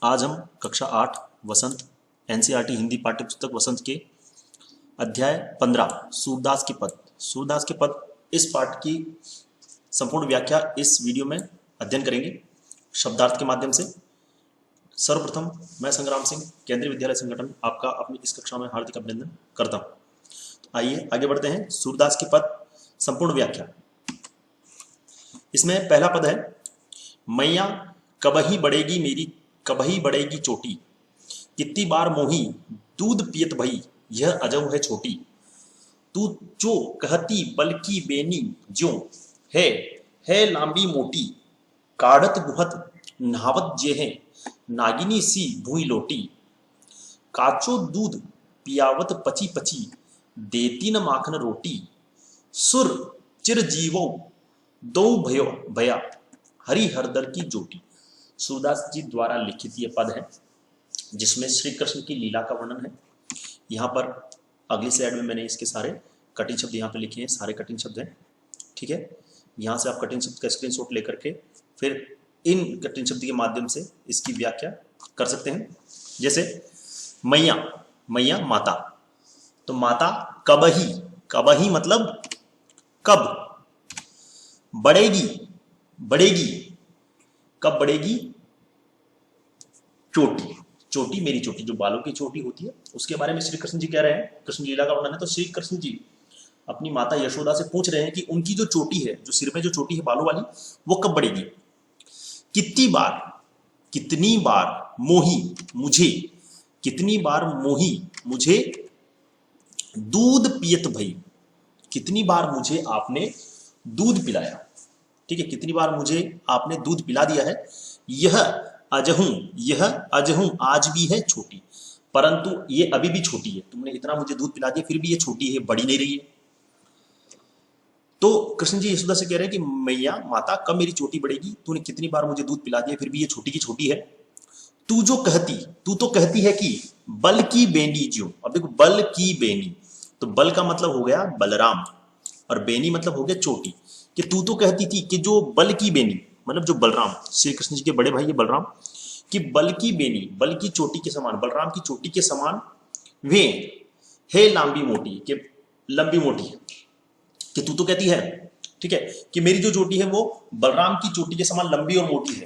आज हम कक्षा 8 वसंत एनसीईआरटी हिंदी पाठ्यपुस्तक वसंत के अध्याय 15 सूरदास के पद इस पाठ की संपूर्ण व्याख्या इस वीडियो में अध्ययन करेंगे शब्दार्थ के माध्यम से। सर्वप्रथम मैं संग्राम सिंह केंद्रीय विद्यालय संगठन आपका अपनी इस कक्षा में हार्दिक अभिनंदन करता हूँ। तो आइए आगे बढ़ते हैं। सूरदास के पद संपूर्ण व्याख्या। इसमें पहला पद है, मैया कबही बढ़ेगी मेरी कबही बढ़ेगी चोटी, कितनी बार मोही दूध पियत भई यह अजब है छोटी। तू जो कहती बल्कि बेनी ज्यों है लांबी मोटी, काढ़त गुहत नहावत जे है नागिनी सी भूई लोटी। काचो दूध पियावत पची पची देती न माखन रोटी, सुर चिर जीवो दो भयो भया हरि हरदर की जोटी। सूरदास जी द्वारा लिखित ये पद है जिसमें श्री कृष्ण की लीला का वर्णन है। यहाँ पर अगली स्लाइड में मैंने इसके सारे कठिन शब्द यहाँ पे लिखे हैं, सारे कठिन शब्द हैं, ठीक है। यहाँ से आप कठिन शब्द का स्क्रीनशॉट लेकर के फिर इन कठिन शब्द के माध्यम से इसकी व्याख्या कर सकते हैं। जैसे मैया, मैया माता, तो माता कबही, कबही मतलब कब, बढ़ेगी, बढ़ेगी कब बढ़ेगी, चोटी, चोटी मेरी चोटी, जो बालों की चोटी होती है उसके बारे में श्री कृष्ण जी कह रहे हैं। कृष्ण लीला का वर्णन है। तो श्री कृष्ण जी अपनी माता यशोदा से पूछ रहे हैं कि उनकी जो चोटी है, जो सिर में जो चोटी है बालों वाली, वो कब बढ़ेगी। कितनी बार मोही मुझे, कितनी बार मोही मुझे दूध पियत भई, कितनी बार मुझे आपने दूध पिलाया, ठीक है, कितनी बार मुझे आपने दूध पिला दिया है। यह अजहूं आज भी है छोटी, परंतु ये अभी भी छोटी है। तुमने इतना मुझे दूध पिला दिया फिर भी ये छोटी है, बड़ी नहीं रही है। तो कृष्ण जी यशोदा से कह रहे हैं कि मैया माता कब मेरी चोटी बढ़ेगी, तूने कितनी बार मुझे दूध पिला दिया फिर भी ये छोटी की छोटी है। तू तो कहती है कि बल की बेनी ज्यों। अब देखो, बल की बेनी, तो बल का मतलब हो गया बलराम और बेनी मतलब हो गया चोटी। कि तू तो कहती थी कि जो बल की बेनी मतलब जो बलराम, श्री कृष्ण जी के बड़े भाई है बलराम, कि बल की बेनी, बल की चोटी के समान, बलराम की चोटी के समान वे है लांबी मोटी, के लंबी मोटी है। कि तू तो कहती है, ठीक है, कि मेरी जो चोटी है वो बलराम की चोटी के समान लंबी और मोटी है।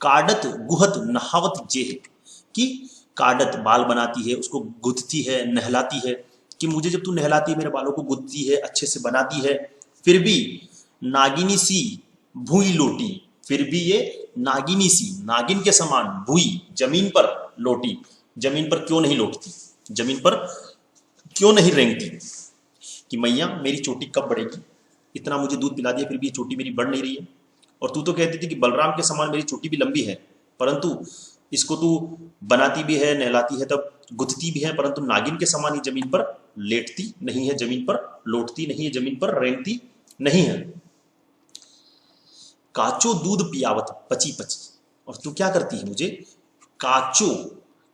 काडत गुहत नहावत जे है, कि काडत बाल बनाती है, उसको गुथती है, नहलाती है। कि मुझे जब तू नहलाती है, मेरे बालों को गुथती है, अच्छे से बनाती है, फिर भी नागिनी सी भूई लोटी, फिर भी ये नागिनी सी, नागिन के समान, भूई जमीन पर, लोटी जमीन पर क्यों नहीं लौटती, जमीन पर क्यों नहीं रेंगती। कि मैया मेरी चोटी कब बढ़ेगी, इतना मुझे दूध पिला दिया फिर भी ये चोटी मेरी बढ़ नहीं रही है। और तू तो कहती थी कि बलराम के समान मेरी चोटी भी लंबी है, परंतु इसको तू बनाती भी है, नहलाती है, तब गुथती भी है, परंतु नागिन के समान ही जमीन पर लेटती नहीं है, जमीन पर लौटती नहीं है, जमीन पर रेंगती नहीं है। काचो दूध पियावत पची पची, और तू क्या करती है, मुझे काचो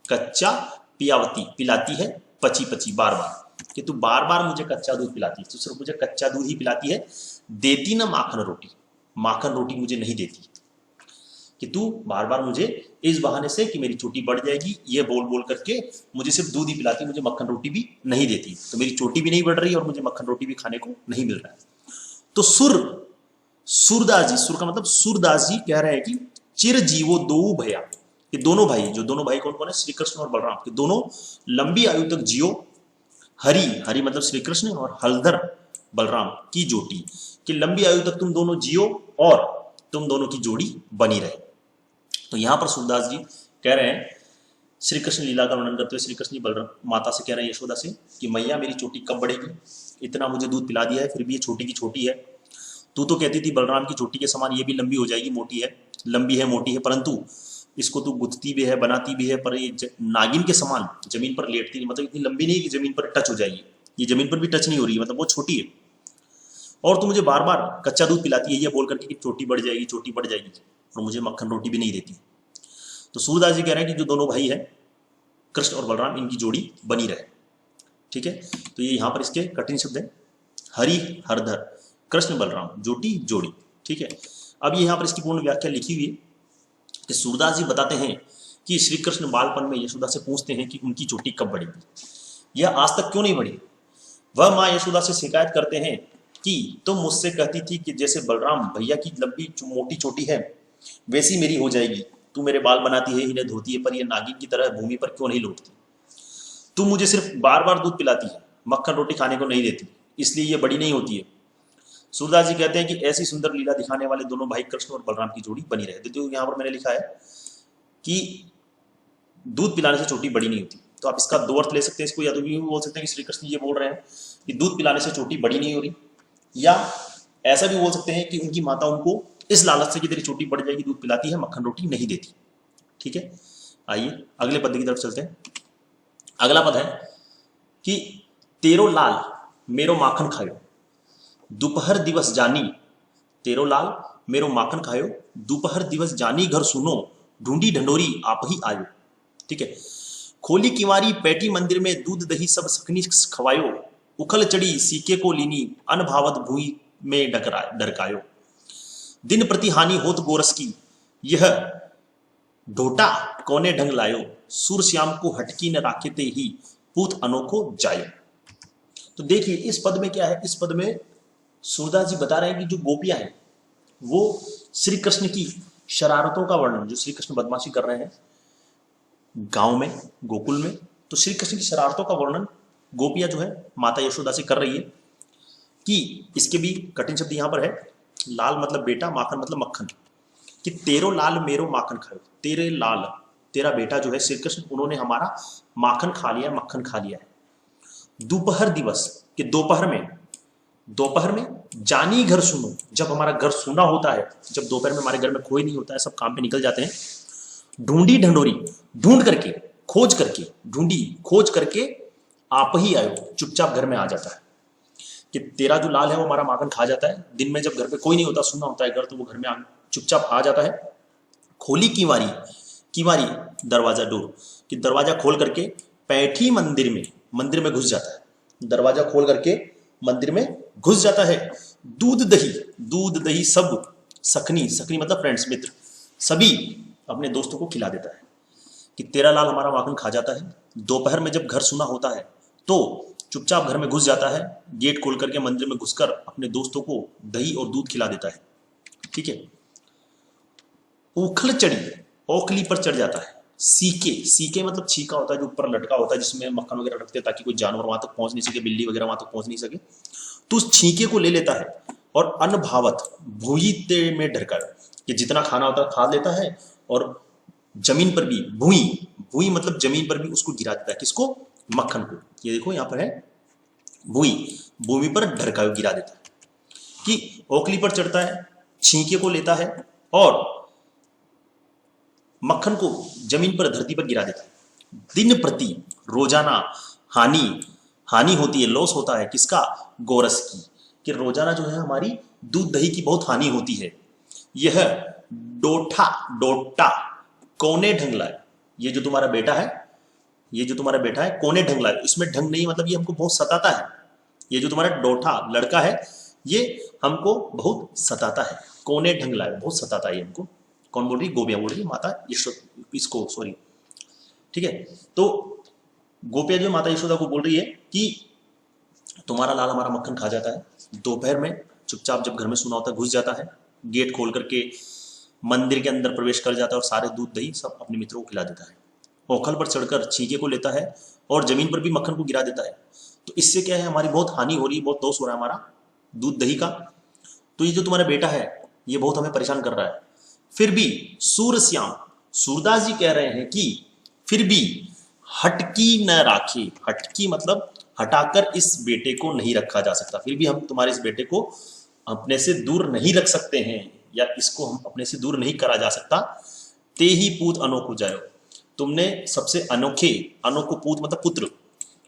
कच्चा पियावती पिलाती है, पची पची बार बार, कि तू बार बार मुझे कच्चा दूध पिलाती है, तू सिर्फ मुझे कच्चा दूध ही पिलाती है, देती ना माखन रोटी, माखन रोटी मुझे नहीं देती। कि तू बार बार मुझे इस बहाने से कि मेरी चोटी बढ़ जाएगी ये बोल बोल करके मुझे सिर्फ दूध ही पिलाती, मुझे मक्खन रोटी भी नहीं देती। तो मेरी चोटी भी नहीं बढ़ रही और मुझे मक्खन रोटी भी खाने को नहीं मिल रहा है। तो सूरदास जी, सुर का मतलब सूरदास जी कह रहे हैं कि चिर जीवो दो भैया, कि दोनों भाई, जो दोनों भाई कौन कौन है, श्री कृष्ण और बलराम, के दोनों लंबी आयु तक जियो। हरि मतलब श्री कृष्ण और हलधर बलराम की जोटी, कि लंबी आयु तक तुम दोनों जियो और तुम दोनों की जोड़ी बनी रहे। तो यहां पर सूरदास जी कह रहे हैं, श्री कृष्ण लीला का वर्णन करते हुए श्री कृष्ण बलराम माता से कह रहे हैं, यशोदा से, कि मैया मेरी चोटी कब बढ़ेगी, इतना मुझे दूध पिला दिया है फिर भी ये छोटी की छोटी है। तू तो कहती थी बलराम की चोटी के समान ये भी लंबी हो जाएगी, मोटी है, लंबी है, मोटी है, परंतु इसको तू गुथती भी है, बनाती भी है, पर ये नागिन के समान जमीन पर लेटती नहीं, मतलब इतनी लंबी नहीं कि जमीन पर टच हो जाएगी, ये जमीन पर भी टच नहीं हो रही है, मतलब वो छोटी है। और तू मुझे बार बार कच्चा दूध पिलाती है ये बोल करके कि चोटी बढ़ जाएगी, चोटी बढ़ जाएगी, और मुझे मक्खन रोटी भी नहीं देती। तो सूरदास जी कह रहे हैं कि जो दोनों भाई हैं कृष्ण और बलराम, इनकी जोड़ी बनी रहे, ठीक है। तो ये यहाँ पर इसके कठिन शब्द है, हरि हरधर, कृष्ण बलराम जोटी जोड़ी, ठीक है। अब ये यहाँ पर इसकी पूर्ण व्याख्या लिखी हुई है कि सूरदास जी बताते हैं कि श्री कृष्ण बालपन में यशोदा से पूछते हैं कि उनकी चोटी कब बढ़ेगी, यह आज तक क्यों नहीं बढ़ी। वह माँ यशोदा से शिकायत करते हैं कि तुम मुझसे कहती थी कि जैसे बलराम भैया की लंबी मोटी चोटी है वैसी मेरी हो जाएगी, तू मेरे बाल बनाती है, इन्हें धोती है, पर यह नागिन की तरह भूमि पर क्यों नहीं लौटती। तू मुझे सिर्फ बार बार दूध पिलाती है, मक्खन रोटी खाने को नहीं देती, इसलिए ये बड़ी नहीं होती है। सूरदास जी कहते हैं कि ऐसी सुंदर लीला दिखाने वाले दोनों भाई कृष्ण और बलराम की जोड़ी बनी रहे। देखो यहाँ पर मैंने लिखा है कि दूध पिलाने से चोटी बड़ी नहीं होती, तो आप इसका दो अर्थ ले सकते हैं इसको, या तो भी बोल सकते हैं कि श्री कृष्ण ये बोल रहे हैं कि दूध पिलाने से चोटी बड़ी नहीं हो रही, या ऐसा भी बोल सकते हैं कि उनकी माता उनको इस लालच से कि तेरी चोटी बढ़ जाएगी दूध पिलाती है, मक्खन रोटी नहीं देती। ठीक है, आइए अगले पद की तरफ चलते हैं। अगला पद है कि तेरो लाल मेरो माखन खायो, दोपहर दिवस जानी, तेरो लाल मेरो माखन खायो, दोपहर दिवस जानी घर सुनो, ढूंढी ढंडोरी आप ही आयो। ठीक है, खोली किवारी पैटी मंदिर में, दूध दही सब सखनी खवायो, उखल चढ़ी सीके को लीनी, अनभावत भूई में डरकायो। दिन प्रति हानि होत गोरस की, यह ढोटा कोने ढंग लायो, सूर श्याम को हटकी न राखेते ही, पूत अनोखो जायो। तो देखिए इस पद में क्या है, इस पद में सूरदास जी बता रहे हैं कि जो गोपियां हैं वो श्री कृष्ण की शरारतों का वर्णन, जो श्री कृष्ण बदमाशी कर रहे हैं गांव में, गोकुल में, तो श्री कृष्ण की शरारतों का वर्णन गोपियां जो है माता यशोदा से कर रही है। कि इसके भी कठिन शब्द यहां पर है, लाल मतलब बेटा, माखन मतलब मक्खन, कि तेरो लाल मेरो माखन खायो, तेरे लाल तेरा बेटा जो है श्री कृष्ण, उन्होंने हमारा माखन खा लिया, मक्खन खा लिया है। दोपहर दिवस कि दोपहर में जानी घर सुनो, जब हमारा घर सुना होता है, जब दोपहर में हमारे घर में कोई नहीं होता है, सब काम पे निकल जाते हैं, ढूंढी ढंडोरी ढूंढ करके, खोज करके, ढूंढी खोज करके आप ही आयो, चुपचाप घर में आ जाता है। कि तेरा जो लाल है वो हमारा माखन खा जाता है, दिन में जब घर पे कोई नहीं होता, सुना होता है घर, तो वो घर में चुपचाप आ जाता है। खोली कीवारी, कीवारी दरवाजा, डोर, कि दरवाजा खोल करके पैठी मंदिर में घुस जाता है, दरवाजा खोल करके मंदिर में घुस जाता है। दूध दही सब सखनी, सखनी मतलब फ्रेंड्स, मित्र, सभी अपने दोस्तों को खिला देता है। कि तेरा लाल हमारा माखन खा जाता है, दोपहर में जब घर सुना होता है तो चुपचाप घर में घुस जाता है, गेट खोल करके मंदिर में घुसकर अपने दोस्तों को दही और दूध खिला देता है। ठीक है, उखल चढ़ी, ओखली पर चढ़ जाता है। सीके मतलब छीका होता है जो ऊपर लटका होता है, जिसमें मक्खन वगैरह रखते हैं ताकि कोई जानवर वहां तक पहुंच नहीं सके, बिल्ली वगैरह वहां तक पहुंच नहीं सके, तो उस छीके को ले लेता है और अनभावत भूयिते में ढरकर, कि जितना खाना होता है खा लेता है, और जमीन पर भी भूई मतलब जमीन पर भी उसको गिरा देता है। किसको? मक्खन को। ये देखो यहां पर है भूमि पर ढरका गिरा देता है। कि ओखली पर चढ़ता है, छींके को लेता है और मक्खन को जमीन पर, धरती पर गिरा देता है। दिन प्रति रोजाना हानि होती है, लॉस होता है। किसका? गोरस की, कि रोजाना जो है हमारी दूध दही की बहुत हानि होती है। यह डोटा कोने ढंगला है, ये जो तुम्हारा बेटा है कोने ढंगला है। इसमें ढंग नहीं मतलब ये हमको बहुत सताता है। ये जो तुम्हारा डोठा लड़का है ये हमको बहुत सताता है, कोने ढंगला है, बहुत सताता है हमको। कौन बोल रही? गोपियां बोल रही है, माता यशोदा इसको, सॉरी। ठीक है, तो गोपियां जो माता यशोदा को बोल रही है कि तुम्हारा लाल हमारा मक्खन खा जाता है, दोपहर में चुपचाप जब घर में सुना होता है घुस जाता है, गेट खोल करके मंदिर के अंदर प्रवेश कर जाता है और सारे दूध दही सब अपने मित्रों को खिला देता है। ओखल पर चढ़कर छींके को लेता है और जमीन पर भी मक्खन को गिरा देता है। तो इससे क्या है, हमारी बहुत हानि हो रही है, बहुत दोष हो रहा है हमारा दूध दही का। तो ये जो तुम्हारा बेटा है ये बहुत हमें परेशान कर रहा है। फिर भी सूरश्याम, सूरदास जी कह रहे हैं कि फिर भी हटकी न राखे। हटकी मतलब हटाकर इस बेटे को नहीं रखा जा सकता। फिर भी हम तुम्हारे इस बेटे को अपने से दूर नहीं रख सकते हैं, या इसको हम अपने से दूर नहीं करा जा सकता। ते ही पूत अनोखो जायो, तुमने सबसे अनोखो पूत मतलब पुत्र,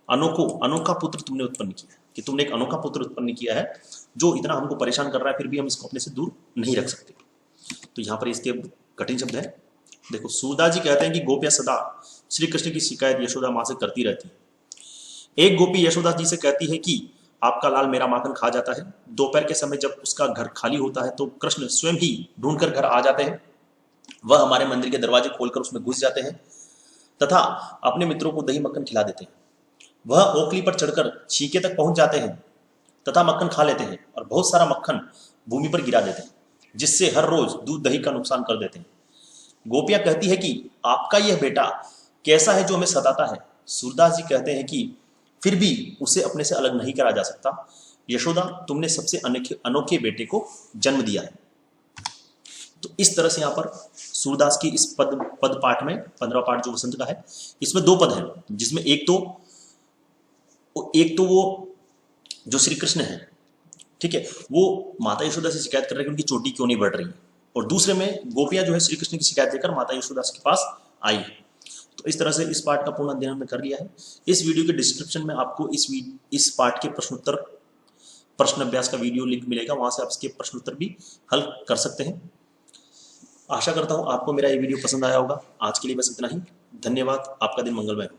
अनोखा पुत्र तुमने उत्पन्न किया, कि तुमने एक अनोखा पुत्र उत्पन्न किया है जो इतना हमको परेशान कर रहा है, फिर भी हम इसको अपने से दूर नहीं रख सकते। तो यहाँ पर इसके कठिन शब्द है। देखो सूरदास जी कहते हैं कि गोपियां सदा श्री कृष्ण की शिकायत यशोदा माँ से करती रहती है। एक गोपी यशोदा जी से कहती है कि आपका लाल मेरा माखन खा जाता है। दोपहर के समय जब उसका घर खाली होता है तो कृष्ण स्वयं ही ढूंढकर घर आ जाते हैं वह हमारे मंदिर के दरवाजे खोलकर उसमें घुस जाते हैं तथा अपने मित्रों को दही मक्खन खिला देते हैं। वह ओखली पर चढ़कर छीके तक पहुंच जाते हैं तथा मक्खन खा लेते हैं और बहुत सारा मक्खन भूमि पर गिरा देते हैं, जिससे हर रोज दूध दही का नुकसान कर देते हैं। गोपियां कहती है कि आपका यह बेटा कैसा है जो हमें सताता है। सूरदास जी कहते हैं कि फिर भी उसे अपने से अलग नहीं करा जा सकता। यशोदा, तुमने सबसे अनोखे बेटे को जन्म दिया है। तो इस तरह से यहाँ पर सूरदास की इस पद पाठ में 15वां पाठ जो वसंत का है, इसमें 2 पद हैं, जिसमें एक तो वो जो श्री कृष्ण है, ठीक है, वो माता यशोदा से शिकायत कर रहे हैं कि उनकी चोटी क्यों नहीं बढ़ रही है, और दूसरे में गोपियां जो है श्री कृष्ण की शिकायत देकर माता यशोदा के पास आई है। तो इस तरह से इस पाठ का पूर्ण अध्ययन हमने कर लिया है। इस वीडियो के डिस्क्रिप्शन में आपको इस पाठ के प्रश्न अभ्यास का वीडियो लिंक मिलेगा, वहां से आप इसके प्रश्न उत्तर भी हल कर सकते हैं। आशा करता हूं आपको मेरा ये वीडियो पसंद आया होगा। आज के लिए बस इतना ही। धन्यवाद। आपका दिन मंगलमय हो।